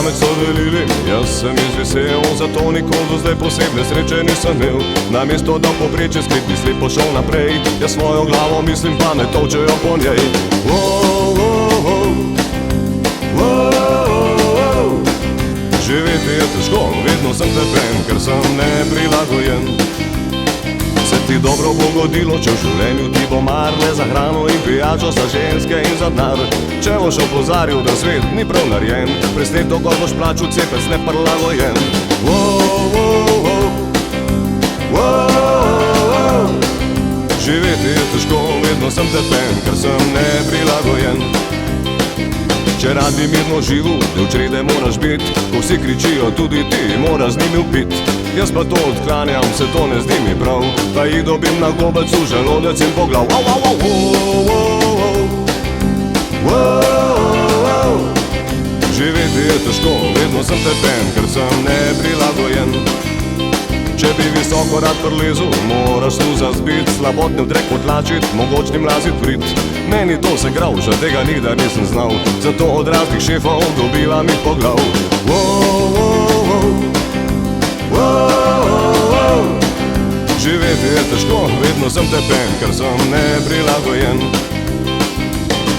pamet so delili, jaz sem izvesel, zato nikoli do zdaj posebne sreče nisem imel. Namesto da povprečje skrit bi slepo šel naprej, jaz svojo glavo mislim pamet tolčejo po njej. Živeti je težko, vedno sem tepen, ker sem neprilagojen. Se ti dobro bo godilo, če v življenju ti bo mar le za hrano in pijačo, za ženske in za denar. Če boš opozaril, da svet ni prav narejen, presneto ko boš plačal cepec neprilagojen. Živeti je težko, vedno sem tepen, ker sem neprilagojen. Če rad bi mirno živel, del črede moraš bit, ko vsi kričijo, tudi ti moraš z njimi upit. Jaz pa to odklanjam, se to ne zdi mi prav, pa jih dobim na gobec v želodec in po glav. Živeti je težko, vedno sem tepen, ker sem neprilagojen. Če bi visoko rad prelezel, moraš sluza zbit, slabotne v drek potlačit, mogočnim lazit vrit. Meni to se gravža, tega nikdar nisem znal, zato od raznih šefov dobivam jih po glav. Živeti je težko, vedno sem tepen, ker sem neprilagojen.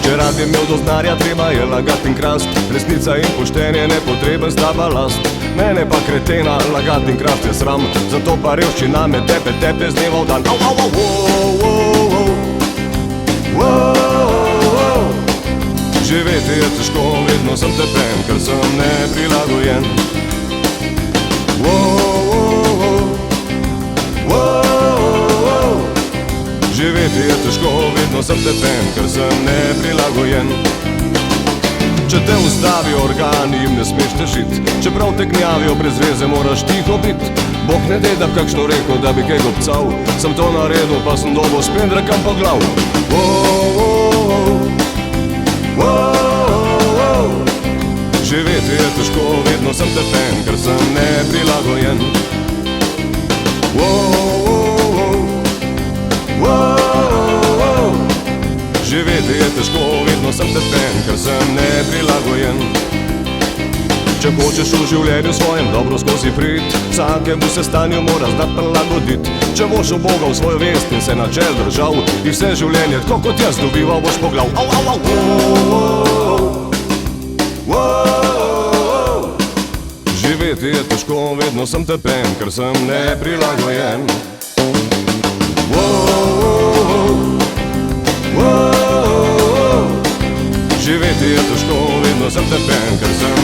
Če rad je imel do znarja, treba je lagat in krast, resnica in poštenje nepotreben sta balast. Mene pa kretena, lagat in krast je sram, zato pa revščina me tepe z dneva v dan. Živeti je težko, vedno sem tepen, ker sem neprilagojen. Živeti je težko, vedno sem tepen, ker sem neprilagojen. Če te ustavijo organi, jim ne smeš težit, čeprav te gnjavijo brez veze, moraš tiho bit. Bog ne dej, da bi kakšno rekel, da bi kaj gobcal, sem to naredil, pa sem dobo spet drakam po glav. Živeti je težko, vedno sem tepen, ker sem neprilagojen. Živeti je težko, vedno sem tepen, ker sem neprilagojen. Če hočeš v življenju svojem dobro skozi prit, vsakemu se stanju moraš znat prilagodit. Če boš ubogal svojo vest in se načel držal, in vse življenje, tako kot jaz, dobival boš po glav. Živeti je težko, vedno sem tepen, ker sem neprilagojen. Živeti je težko, vedno sem tepen, ker sem